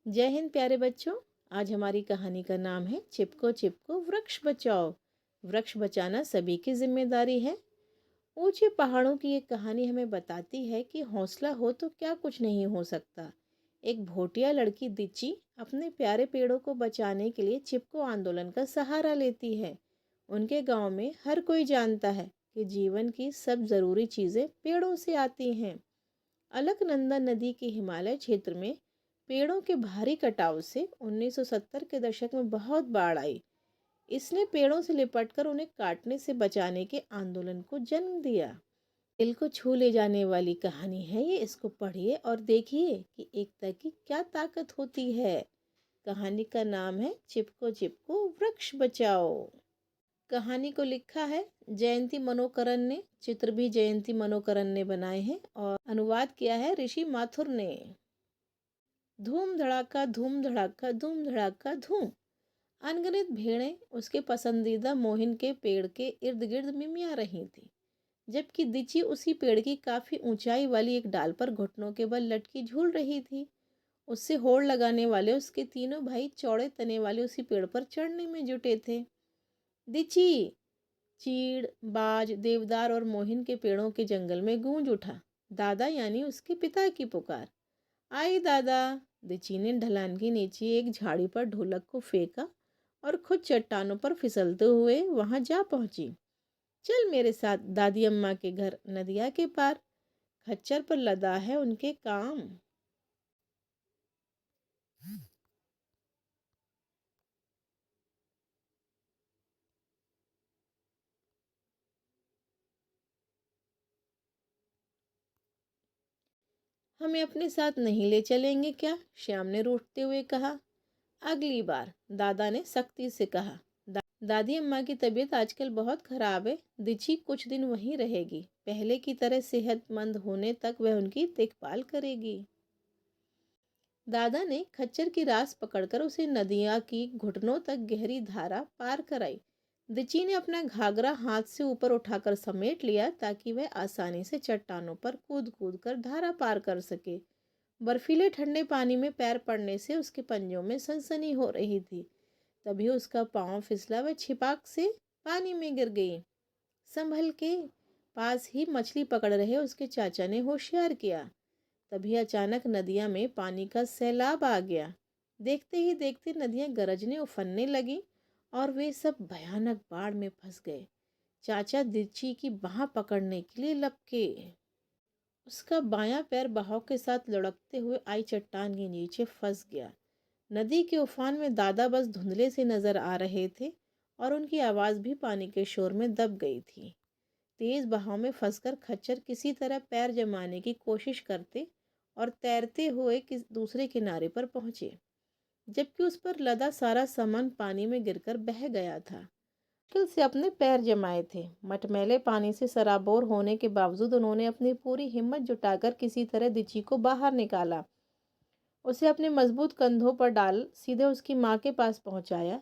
जय हिंद प्यारे बच्चों। आज हमारी कहानी का नाम है चिपको चिपको वृक्ष बचाओ। वृक्ष बचाना सभी की जिम्मेदारी है। ऊंचे पहाड़ों की एक कहानी हमें बताती है कि हौसला हो तो क्या कुछ नहीं हो सकता। एक भोटिया लड़की दिची अपने प्यारे पेड़ों को बचाने के लिए चिपको आंदोलन का सहारा लेती है। उनके गांव में हर कोई जानता है कि जीवन की सब जरूरी चीजें पेड़ों से आती हैं। अलकनंदा नदी के हिमालय क्षेत्र में पेड़ों के भारी कटाव से 1970 के दशक में बहुत बाढ़ आई। इसने पेड़ों से लिपटकर उन्हें काटने से बचाने के आंदोलन को जन्म दिया। दिल को छू ले जाने वाली कहानी है ये। इसको पढ़िए और देखिए कि एकता की क्या ताकत होती है। कहानी का नाम है चिपको चिपको वृक्ष बचाओ। कहानी को लिखा है जयंती मनोकरन ने। चित्र भी जयंती मनोकरन ने बनाए हैं और अनुवाद किया है ऋषि माथुर ने। धूम धड़ाका धूम धड़ाका धूम धड़ाका धूम। अनगिनत भेड़ें उसके पसंदीदा मोहिन के पेड़ के इर्द गिर्द मिमिया रही थी, जबकि दिची उसी पेड़ की काफी ऊंचाई वाली एक डाल पर घुटनों के बल लटकी झूल रही थी। उससे होड़ लगाने वाले उसके तीनों भाई चौड़े तने वाले उसी पेड़ पर चढ़ने में जुटे थे। दिची, चीड़, बाज, देवदार और मोहिन के पेड़ों के जंगल में गूंज उठा दादा यानी उसके पिता की पुकार। आई दादा। दिची ने ढलान के नीचे एक झाड़ी पर ढोलक को फेंका और खुद चट्टानों पर फिसलते हुए वहां जा पहुंची। चल मेरे साथ दादी अम्मा के घर नदिया के पार। खच्चर पर लदा है उनके काम। हमें अपने साथ नहीं ले चलेंगे क्या? श्याम ने रूठते हुए कहा। अगली बार, दादा ने सख्ती से कहा। दादी अम्मा की तबीयत आजकल बहुत खराब है। दिची कुछ दिन वहीं रहेगी। पहले की तरह सेहतमंद होने तक वह उनकी देखभाल करेगी। दादा ने खच्चर की रास पकड़कर उसे नदिया की घुटनों तक गहरी धारा पार कराई। दिची ने अपना घाघरा हाथ से ऊपर उठाकर समेट लिया ताकि वह आसानी से चट्टानों पर कूद कूद कर धारा पार कर सके। बर्फीले ठंडे पानी में पैर पड़ने से उसके पंजों में सनसनी हो रही थी। तभी उसका पांव फिसला, वह छिपाक से पानी में गिर गई। संभल के। पास ही मछली पकड़ रहे उसके चाचा ने होशियार किया। तभी अचानक नदिया में पानी का सैलाब आ गया। देखते ही देखते नदियां गरजने उफनने लगी और वे सब भयानक बाढ़ में फंस गए। चाचा दिची की बाह पकड़ने के लिए लपके। उसका बायां पैर बहाव के साथ लुढ़कते हुए आई चट्टान के नीचे फंस गया। नदी के उफान में दादा बस धुंधले से नजर आ रहे थे और उनकी आवाज भी पानी के शोर में दब गई थी। तेज बहाव में फंसकर खच्चर किसी तरह पैर जमाने की कोशिश करते और तैरते हुए दूसरे किनारे पर पहुंचे, जबकि उस पर लदा सारा सामान पानी में गिरकर बह गया था। मुश्किल से अपने पैर जमाए थे। मटमैले पानी से सराबोर होने के बावजूद उन्होंने अपनी पूरी हिम्मत जुटाकर किसी तरह दिची को बाहर निकाला। उसे अपने मजबूत कंधों पर डाल सीधे उसकी माँ के पास पहुंचाया।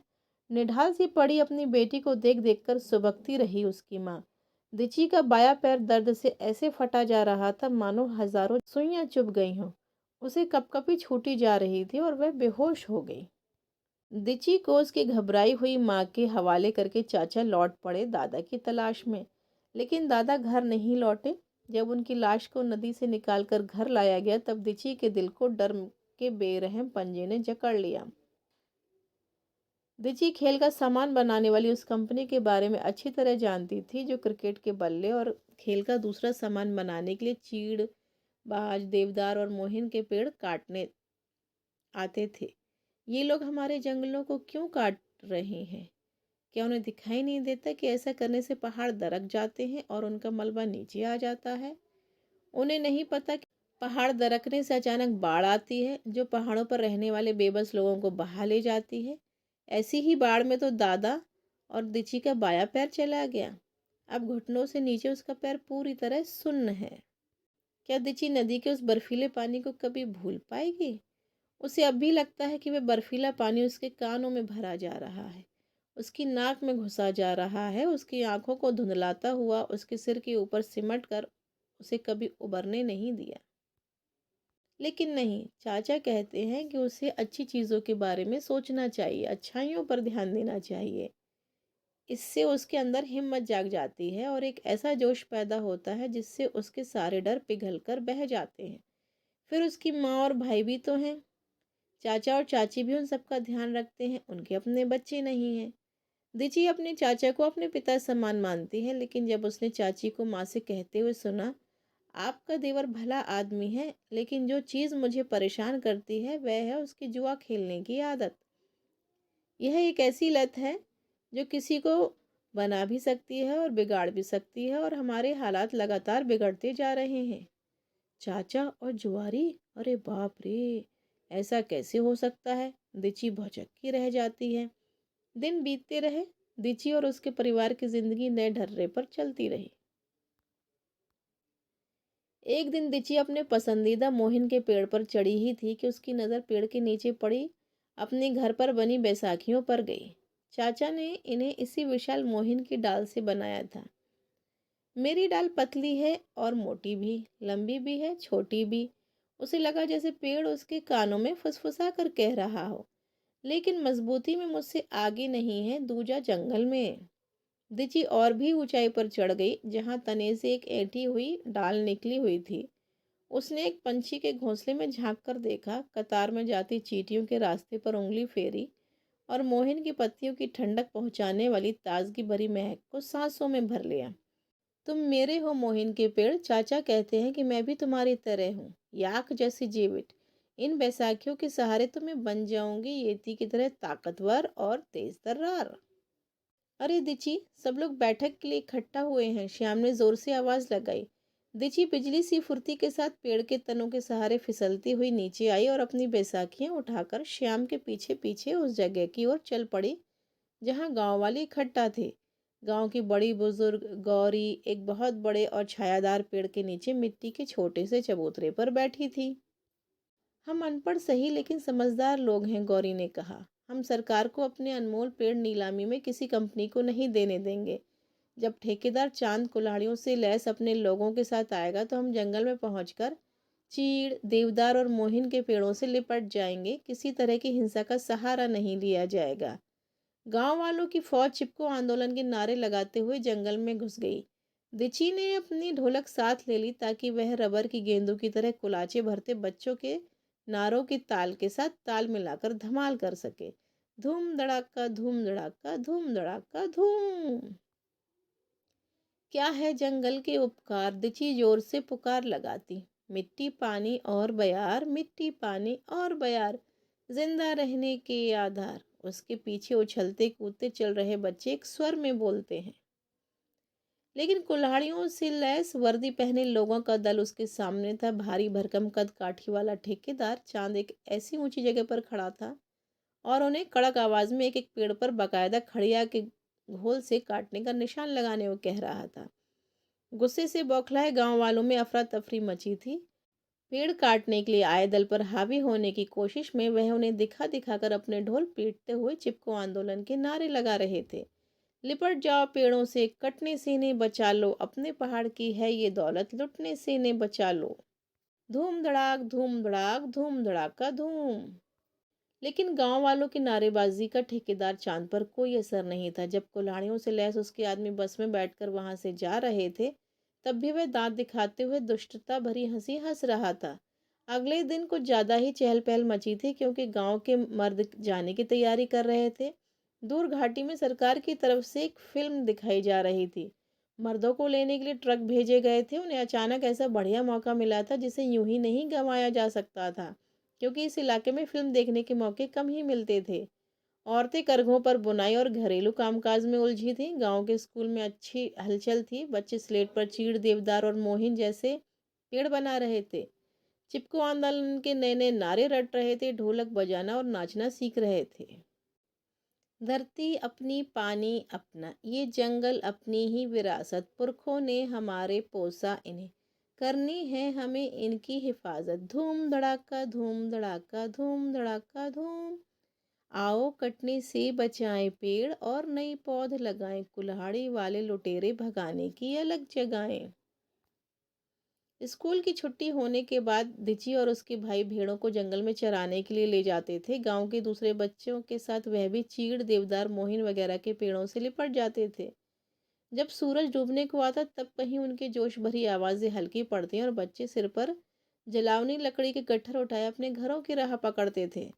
निढाल सी पड़ी अपनी बेटी को देख देख कर सुबकती रही उसकी माँ। दिची का बायां पैर दर्द से ऐसे फटा जा रहा था मानो हजारों सुइयां चुभ गई हों। उसे कपकपी छूटी जा रही थी और वह बेहोश हो गई। दिची को उसकी घबराई हुई माँ के हवाले करके चाचा लौट पड़े दादा की तलाश में। लेकिन दादा घर नहीं लौटे। जब उनकी लाश को नदी से निकालकर घर लाया गया तब दिची के दिल को डर के बेरहम पंजे ने जकड़ लिया। दिची खेल का सामान बनाने वाली उस कंपनी के बारे में अच्छी तरह जानती थी जो क्रिकेट के बल्ले और खेल का दूसरा सामान बनाने के लिए चीड़, बाज, देवदार और मोहिन के पेड़ काटने आते थे। ये लोग हमारे जंगलों को क्यों काट रहे हैं? क्या उन्हें दिखाई नहीं देता कि ऐसा करने से पहाड़ दरक जाते हैं और उनका मलबा नीचे आ जाता है? उन्हें नहीं पता कि पहाड़ दरकने से अचानक बाढ़ आती है जो पहाड़ों पर रहने वाले बेबस लोगों को बहा ले जाती है। ऐसी ही बाढ़ में तो दादा और दिची का बायां पैर चला गया। अब घुटनों से नीचे उसका पैर पूरी तरह सुन्न है। क्या दिची नदी के उस बर्फीले पानी को कभी भूल पाएगी? उसे अब भी लगता है कि वह बर्फीला पानी उसके कानों में भरा जा रहा है, उसकी नाक में घुसा जा रहा है, उसकी आंखों को धुंधलाता हुआ उसके सिर के ऊपर सिमट कर उसे कभी उबरने नहीं दिया। लेकिन नहीं, चाचा कहते हैं कि उसे अच्छी चीज़ों के बारे में सोचना चाहिए, अच्छाइयों पर ध्यान देना चाहिए। इससे उसके अंदर हिम्मत जाग जाती है और एक ऐसा जोश पैदा होता है जिससे उसके सारे डर पिघल कर बह जाते हैं। फिर उसकी माँ और भाई भी तो हैं। चाचा और चाची भी उन सबका ध्यान रखते हैं, उनके अपने बच्चे नहीं हैं। दिची अपने चाचा को अपने पिता समान मानती है, लेकिन जब उसने चाची को माँ से कहते हुए सुना, आपका देवर भला आदमी है, लेकिन जो चीज़ मुझे परेशान करती है वह है उसकी जुआ खेलने की आदत। यह एक ऐसी लत है जो किसी को बना भी सकती है और बिगाड़ भी सकती है, और हमारे हालात लगातार बिगड़ते जा रहे हैं। चाचा और जुआरी, अरे बाप रे, ऐसा कैसे हो सकता है? दिची भौचक्की रह जाती है। दिन बीतते रहे, दिची और उसके परिवार की जिंदगी नए ढर्रे पर चलती रही। एक दिन दिची अपने पसंदीदा मोहिन के पेड़ पर चढ़ी ही थी कि उसकी नज़र पेड़ के नीचे पड़ी अपने घर पर बनी बैसाखियों पर गई। चाचा ने इन्हें इसी विशाल मोहिन की डाल से बनाया था। मेरी डाल पतली है और मोटी भी, लंबी भी है, छोटी भी। उसे लगा जैसे पेड़ उसके कानों में फुसफुसा कर कह रहा हो, लेकिन मजबूती में मुझसे आगे नहीं है, दूजा जंगल में है। दिची और भी ऊंचाई पर चढ़ गई, जहां तने से एक ऐंठी हुई डाल निकली हुई थी। उसने एक पंछी के घोंसले में झांक कर देखा, कतार में जाती चींटियों के रास्ते पर उंगली फेरी और मोहिन की पत्तियों की ठंडक पहुंचाने वाली ताजगी भरी महक को सांसों में भर लिया। तुम मेरे हो मोहिन के पेड़, चाचा कहते हैं कि मैं भी तुम्हारी तरह हूँ, याक जैसी जीवित। इन बैसाखियों के सहारे तो मैं बन जाऊंगी येती की तरह ताकतवर और तेज तर्रार। अरे दिची, सब लोग बैठक के लिए इकट्ठा हुए हैं, श्याम ने जोर से आवाज लगाई। दिची बिजली सी फुर्ती के साथ पेड़ के तनों के सहारे फिसलती हुई नीचे आई और अपनी बैसाखियां उठाकर श्याम के पीछे पीछे उस जगह की ओर चल पड़ी जहां गांव वाले इकट्ठा थे। गांव की बड़ी बुजुर्ग गौरी एक बहुत बड़े और छायादार पेड़ के नीचे मिट्टी के छोटे से चबूतरे पर बैठी थी। हम अनपढ़ सही लेकिन समझदार लोग हैं, गौरी ने कहा। हम सरकार को अपने अनमोल पेड़ नीलामी में किसी कंपनी को नहीं देने देंगे। जब ठेकेदार चांद कुल्हाड़ियों से लैस अपने लोगों के साथ आएगा तो हम जंगल में पहुंचकर चीड़, देवदार और मोहिन के पेड़ों से लिपट जाएंगे। किसी तरह की हिंसा का सहारा नहीं लिया जाएगा। गांव वालों की फौज चिपको आंदोलन के नारे लगाते हुए जंगल में घुस गई। दिची ने अपनी ढोलक साथ ले ली ताकि वह रबर की गेंदों की तरह कुलाचे भरते बच्चों के नारों की ताल के साथ ताल मिलाकर धमाल कर सके। धूम धड़ाका, धूम धड़ाका, धूम धड़ाका, धूम। क्या है जंगल के उपकार, दिची जोर से पुकार लगाती। मिट्टी पानी और बयार, मिट्टी पानी और बयार, जिंदा रहने के आधार। उसके पीछे उछलते कूदते चल रहे बच्चे एक स्वर में बोलते हैं। लेकिन कुल्हाड़ियों से लैस वर्दी पहने लोगों का दल उसके सामने था। भारी भरकम कद काठी वाला ठेकेदार चांद एक ऐसी ऊंची जगह पर खड़ा था और उन्हें कड़क आवाज में एक एक पेड़ पर बाकायदा खड़िया के घोल से काटने का निशान लगाने को कह रहा था। गुस्से से बौखलाए गांव वालों में अफरा तफरी मची थी। पेड़ काटने के लिए आए दल पर हावी होने की कोशिश में वह उन्हें दिखा दिखाकर अपने ढोल पीटते हुए चिपको आंदोलन के नारे लगा रहे थे। लिपट जाओ पेड़ों से, कटने से इन्हें बचा लो, अपने पहाड़ की है ये दौलत, लुटने से इन्हें बचा लो। धूम धड़ाक, धूम धड़ाक, धूम धड़ाका धूम। लेकिन गांव वालों की नारेबाजी का ठेकेदार चांद पर कोई असर नहीं था। जब कुल्हाड़ियों से लैस उसके आदमी बस में बैठकर वहां से जा रहे थे, तब भी वह दांत दिखाते हुए दुष्टता भरी हंसी हंस रहा था। अगले दिन कुछ ज्यादा ही चहल पहल मची थी, क्योंकि गांव के मर्द जाने की तैयारी कर रहे थे। दूर घाटी में सरकार की तरफ से एक फिल्म दिखाई जा रही थी। मर्दों को लेने के लिए ट्रक भेजे गए थे। उन्हें अचानक ऐसा बढ़िया मौका मिला था जिसे यूं ही नहीं गंवाया जा सकता था, क्योंकि इस इलाके में फिल्म देखने के मौके कम ही मिलते थे। औरतें करघों पर बुनाई और घरेलू कामकाज में उलझी थीं। गांव के स्कूल में अच्छी हलचल थी। बच्चे स्लेट पर चीड़, देवदार और मोहिन जैसे पेड़ बना रहे थे। चिपको आंदोलन के नए नए नारे रट रहे थे। ढोलक बजाना और नाचना सीख रहे थे। धरती अपनी, पानी अपना, ये जंगल अपनी ही विरासत, पुरखों ने हमारे पोसा इन्हें, करनी है हमें इनकी हिफाजत। धूम धड़ाका, धूम धड़ाका, धूम धड़ाका धूम। आओ कटने से बचाएं पेड़ और नई पौध लगाएं, कुल्हाड़ी वाले लुटेरे भगाने की अलग जगाएं। स्कूल की छुट्टी होने के बाद दिची और उसके भाई भेड़ों को जंगल में चराने के लिए ले जाते थे। गांव के दूसरे बच्चों के साथ वह भी चीड़, देवदार, मोहिन वगैरह के पेड़ों से लिपट जाते थे। जब सूरज डूबने को आता तब कहीं उनकी जोश भरी आवाजें हल्की पड़ती और बच्चे सिर पर जलावनी लकड़ी के गट्ठर उठाए अपने घरों की राह पकड़ते थे।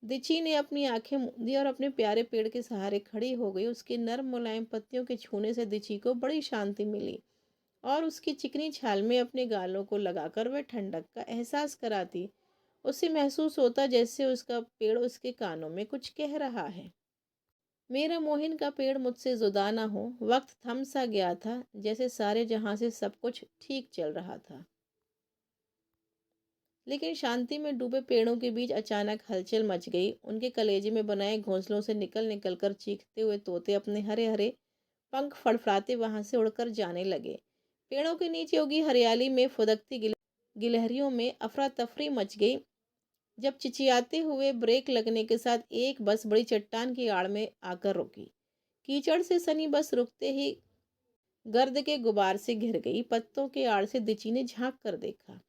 दिची ने अपनी आंखें मूंदी और अपने प्यारे पेड़ के सहारे खड़ी हो गई। उसके नर्म मुलायम पत्तियों के छूने से दिची को बड़ी शांति मिली और उसकी चिकनी छाल में अपने गालों को लगाकर वह ठंडक का एहसास कराती। उसे महसूस होता जैसे उसका पेड़ उसके कानों में कुछ कह रहा है। मेरा मोहिन का पेड़ मुझसे जुदा ना हो। वक्त थम सा गया था, जैसे सारे जहां से सब कुछ ठीक चल रहा था। लेकिन शांति में डूबे पेड़ों के बीच अचानक हलचल मच गई। उनके कलेजे में बनाए घोंसलों से निकल निकल कर चीखते हुए तोते अपने हरे हरे पंख फड़फड़ाते वहां से उड़कर जाने लगे। पेड़ों के नीचे उगी हरियाली में फुदकती गिलहरियों में अफरा तफरी मच गई। जब चिचियाते हुए ब्रेक लगने के साथ एक बस बड़ी चट्टान की आड़ में आकर रुकी। कीचड़ से सनी बस रुकते ही गर्द के गुबार से घिर गई। पत्तों के आड़ से दिची ने झांक कर देखा।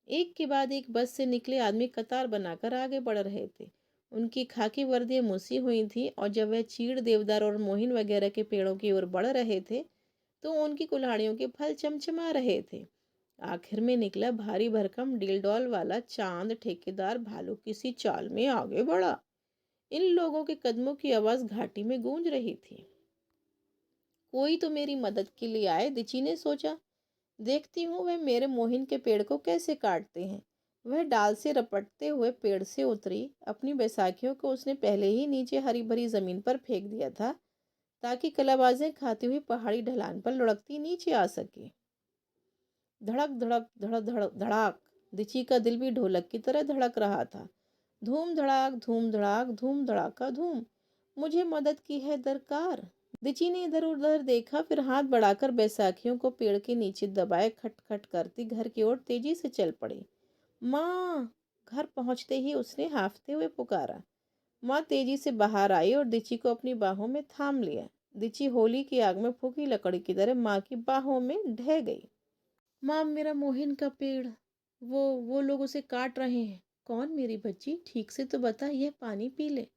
एक के बाद एक बस से निकले आदमी कतार बनाकर आगे बढ़ रहे थे। उनकी खाकी वर्दियां मुसी हुई थी और जब वह चीड़, देवदार और मोहिन वगैरह के पेड़ों की ओर बढ़ रहे थे तो उनकी कुल्हाड़ियों के फल चमचमा रहे थे। आखिर में निकला भारी भरकम डीलडॉल वाला चांद। ठेकेदार भालू किसी चाल में आगे बढ़ा। इन लोगों के कदमों की आवाज घाटी में गूंज रही थी। कोई तो मेरी मदद के लिए आए, दिची ने सोचा। देखती हूँ वह मेरे मोहिन के पेड़ को कैसे काटते हैं। वह डाल से रपटते हुए पेड़ से उतरी। अपनी बैसाखियों को उसने पहले ही नीचे हरी भरी जमीन पर फेंक दिया था ताकि कलाबाजें खाती हुई पहाड़ी ढलान पर लुढ़कती नीचे आ सके। धड़क धड़क धड़क धड़क धड़ाक। दिची का दिल भी ढोलक की तरह धड़क रहा था। धूम धड़ाक, धूम धड़ाक, धूम धड़ाका धूम। मुझे मदद की है दरकार। दिची ने इधर उधर देखा, फिर हाथ बढ़ाकर बैसाखियों को पेड़ के नीचे दबाए खटखट करती घर की ओर तेजी से चल पड़ी। माँ! घर पहुंचते ही उसने हाफते हुए पुकारा। माँ तेजी से बाहर आई और दिची को अपनी बाहों में थाम लिया। दिची होली की आग में फूकी लकड़ी की तरह माँ की बाहों में ढह गई। माँ, मेरा मोहिन का पेड़, वो लोग उसे काट रहे हैं। कौन मेरी बच्ची? ठीक से तो बता, यह पानी पी ले।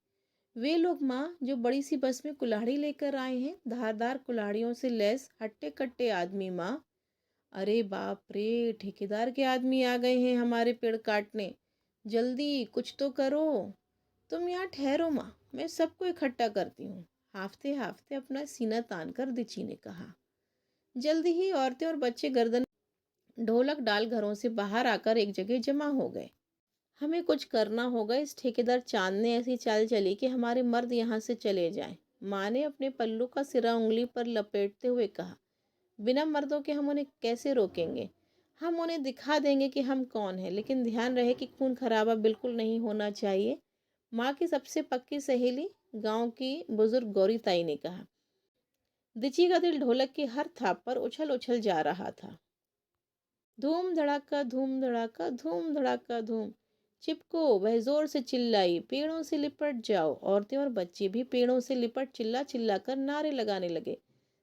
वे लोग माँ, जो बड़ी सी बस में कुल्हाड़ी लेकर आए हैं, धारदार कुल्हाड़ियों से लैस हट्टे कट्टे आदमी माँ। अरे बाप रे! ठेकेदार के आदमी आ गए हैं हमारे पेड़ काटने। जल्दी कुछ तो करो। तुम यहाँ ठहरो माँ, मैं सबको इकट्ठा करती हूँ। हाफते हाफते अपना सीना तान कर दिची ने कहा। जल्दी ही औरतें और बच्चे गर्दन ढोलक डाल घरों से बाहर आकर एक जगह जमा हो गए। हमें कुछ करना होगा। इस ठेकेदार चांद ने ऐसी चाल चली कि हमारे मर्द यहाँ से चले जाएं। माँ ने अपने पल्लू का सिरा उंगली पर लपेटते हुए कहा। बिना मर्दों के हम उन्हें कैसे रोकेंगे? हम उन्हें दिखा देंगे कि हम कौन हैं, लेकिन ध्यान रहे कि खून खराबा बिल्कुल नहीं होना चाहिए। माँ की सबसे पक्की सहेली गांव की बुजुर्ग गौरी ताई ने कहा। दिची का दिल ढोलक की हर थाप पर उछल उछल जा रहा था। धूम धड़ाका, धूम धड़ाका, धूम धड़ाका धूम। चिपको! वह जोर से चिल्लाई। पेड़ों से लिपट जाओ। औरतें और बच्चे भी पेड़ों से लिपट चिल्ला चिल्ला कर नारे लगाने लगे।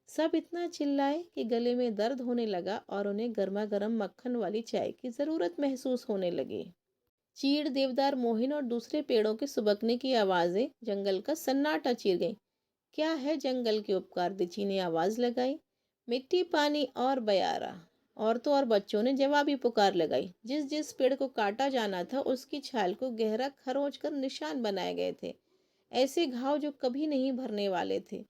सब इतना चिल्लाए कि गले में दर्द होने लगा और उन्हें गर्मा गर्म मक्खन वाली चाय की जरूरत महसूस होने लगी। चीड़, देवदार, मोहिन और दूसरे पेड़ों के सुबकने की आवाजें जंगल का सन्नाटा चीर गईं। क्या है जंगल के उपकार? दिची ने आवाज लगाई। मिट्टी, पानी और बयारा। औरतों और बच्चों ने जवाबी पुकार लगाई। जिस जिस पेड़ को काटा जाना था उसकी छाल को गहरा खरोंच कर निशान बनाए गए थे, ऐसे घाव जो कभी नहीं भरने वाले थे।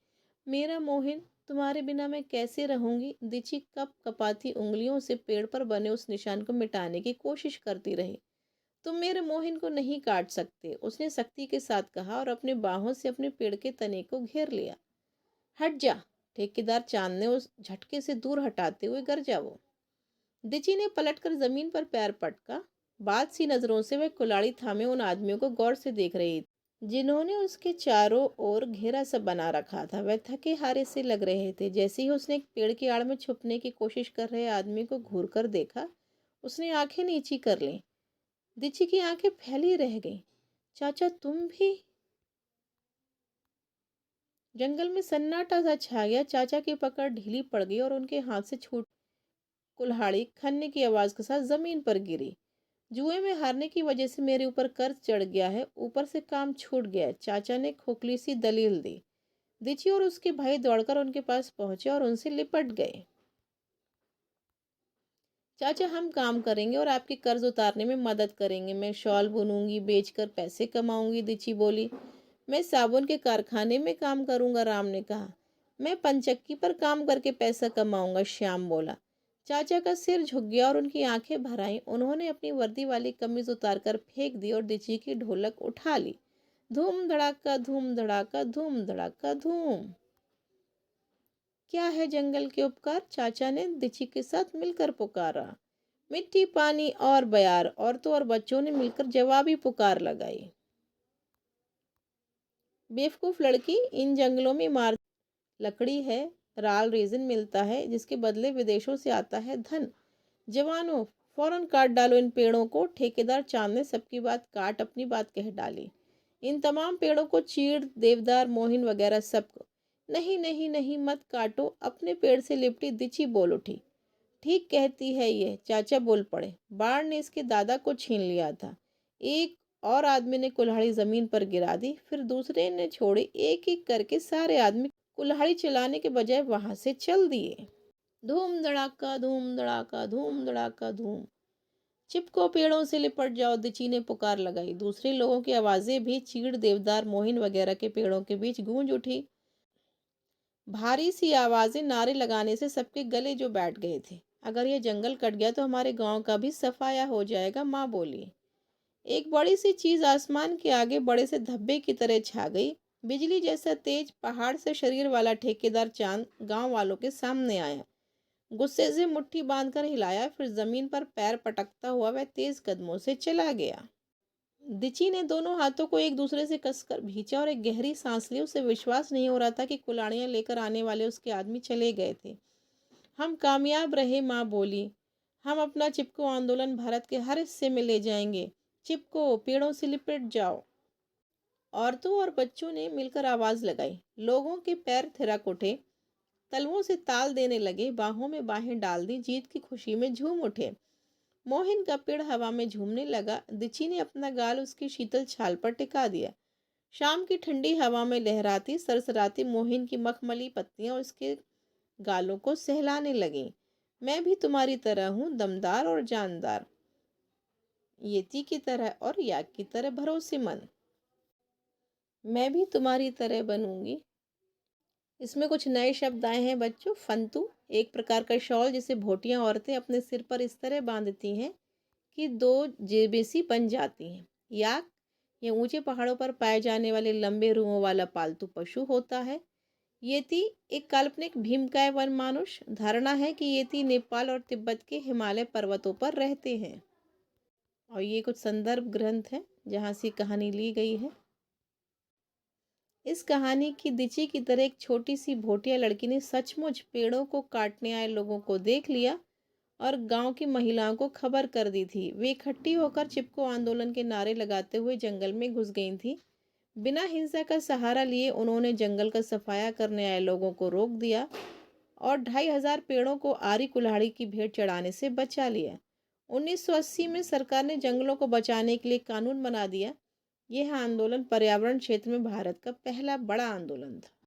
मेरा मोहिन, तुम्हारे बिना मैं कैसे रहूंगी? दिची कप कपाती उंगलियों से पेड़ पर बने उस निशान को मिटाने की कोशिश करती रही। तुम मेरे मोहिन को नहीं काट सकते, उसने सख्ती के साथ कहा और अपने बाहों से अपने पेड़ के तने को घेर लिया। हट जा! ठेकेदार चांद ने उस झटके से दूर हटाते हुए गरजा वो। दिची ने पलटकर जमीन पर पैर पटका। बात सी नजरों से वह कुल्हाड़ी थामे उन आदमियों को गौर से देख रही थी जिन्होंने उसके चारों ओर घेरा सा बना रखा था। वह थके हारे से लग रहे थे। जैसे ही उसने एक पेड़ की आड़ में छुपने की कोशिश कर रहे आदमी को घूर कर देखा, उसने आंखें नीची कर लीं। दिची की आंखें फैली रह गईं। चाचा, तुम भी? जंगल में सन्नाटा सा छा गया। चाचा की पकड़ ढीली पड़ गई और उनके हाथ से छूट कुल्हाड़ी खन्ने की आवाज़ के साथ ज़मीन पर गिरी। जुए में हारने की वजह से मेरे ऊपर कर्ज चढ़ गया है, ऊपर से काम छूट गया है, चाचा ने खोखली सी दलील दी। दिची और उसके भाई दौड़कर उनके पास पहुंचे और उनसे लिपट गए। चाचा, हम काम करेंगे और आपके कर्ज उतारने में मदद करेंगे। मैं शॉल बुनूंगी, बेचकर पैसे कमाऊंगी, दिची बोली। मैं साबुन के कारखाने में काम करूंगा, राम ने कहा। मैं पंचक्की पर काम करके पैसा कमाऊंगा, श्याम बोला। चाचा का सिर झुक गया और उनकी आंखें भर आईं। उन्होंने अपनी वर्दी वाली कमीज उतारकर फेंक दी और दिची की ढोलक उठा ली। धूम धड़ाका, धूम धड़ाका, धूम धड़ाका, धूम। क्या है जंगल के उपकार, चाचा ने दिची के साथ मिलकर पुकारा। मिट्टी, पानी और बयार, औरतों और बच्चों ने मिलकर जवाबी पुकार लगाई। बेवकूफ लड़की, इन जंगलों में मार लकड़ी है, राल रेजिन मिलता है, जिसके बदले विदेशों से आता है धन। जवानों, फौरन काट डालो इन पेड़ों को। ठेकेदार चांद ने सबकी बात काट अपनी बात कह डाली। इन तमाम पेड़ों को, चीड़, देवदार, मोहिन वगैरह सबको। नहीं नहीं नहीं, मत काटो, अपने पेड़ से लिपटी दिची बोल उठी। ठीक कहती है ये, चाचा बोल पड़े। बाढ़ ने इसके दादा को छीन लिया था। एक और आदमी ने कुल्हाड़ी जमीन पर गिरा दी, फिर दूसरे ने छोड़ी। एक एक करके सारे आदमी कुल्हाड़ी चलाने के बजाय वहां से चल दिए। धूम धड़ाका, धूम धड़ाका, धूम धड़ाका, धूम। चिपको, पेड़ों से लिपट जाओ, दिची ने पुकार लगाई। दूसरे लोगों की आवाजें भी चीड़, देवदार, मोहिन वगैरह के पेड़ों के बीच गूंज उठी। भारी सी आवाजें, नारे लगाने से सबके गले जो बैठ गए थे। अगर यह जंगल कट गया तो हमारे गांव का भी सफाया हो जाएगा, माँ बोली। एक बड़ी सी चीज आसमान के आगे बड़े से धब्बे की तरह छा गई। बिजली जैसा तेज पहाड़ से शरीर वाला ठेकेदार चांद गांव वालों के सामने आया। गुस्से से मुट्ठी बांधकर हिलाया, फिर जमीन पर पैर पटकता हुआ वह तेज कदमों से चला गया। दिची ने दोनों हाथों को एक दूसरे से कसकर भींचा और एक गहरी सांस ली। उसे विश्वास नहीं हो रहा था कि कुल्हाड़ियां लेकर आने वाले उसके आदमी चले गए थे। हम कामयाब रहे, माँ बोली। हम अपना चिपको आंदोलन भारत के हर हिस्से में ले जाएंगे। चिपको, पेड़ों से लिपट जाओ। औरतों और बच्चों ने मिलकर आवाज लगाई। लोगों के पैर थिरक उठे, तलवों से ताल देने लगे, बाहों में बाहें डाल दी, जीत की खुशी में झूम उठे। मोहिन का पेड़ हवा में झूमने लगा। दिची ने अपना गाल उसकी शीतल छाल पर टिका दिया। शाम की ठंडी हवा में लहराती सरसराती मोहिन की मखमली पत्तियां उसके गालों को सहलाने लगीं। मैं भी तुम्हारी तरह हूँ, दमदार और जानदार, येती की तरह और याक की तरह भरोसेमंद। मैं भी तुम्हारी तरह बनूंगी। इसमें कुछ नए शब्द आए हैं बच्चों। फंतू, एक प्रकार का शॉल जिसे भोटियां औरतें अपने सिर पर इस तरह बांधती हैं कि दो जेबें सी बन जाती हैं। याक, ये ऊंचे पहाड़ों पर पाए जाने वाले लंबे रुओं वाला पालतू पशु होता है। येती, एक काल्पनिक भीमकाय वन मानुष। धारणा है कि येती नेपाल और तिब्बत के हिमालय पर्वतों पर रहते हैं। और ये कुछ संदर्भ ग्रंथ हैं जहाँ से कहानी ली गई है। इस कहानी की दिची की तरह एक छोटी सी भोटिया लड़की ने सचमुच पेड़ों को काटने आए लोगों को देख लिया और गांव की महिलाओं को खबर कर दी थी। वे इकट्ठी होकर चिपको आंदोलन के नारे लगाते हुए जंगल में घुस गई थी। बिना हिंसा का सहारा लिए उन्होंने जंगल का सफाया करने आए लोगों को रोक दिया और 2500 पेड़ों को आरी कुल्हाड़ी की भेंट चढ़ाने से बचा लिया। 1980 में सरकार ने जंगलों को बचाने के लिए कानून बना दिया। यह आंदोलन पर्यावरण क्षेत्र में भारत का पहला बड़ा आंदोलन था।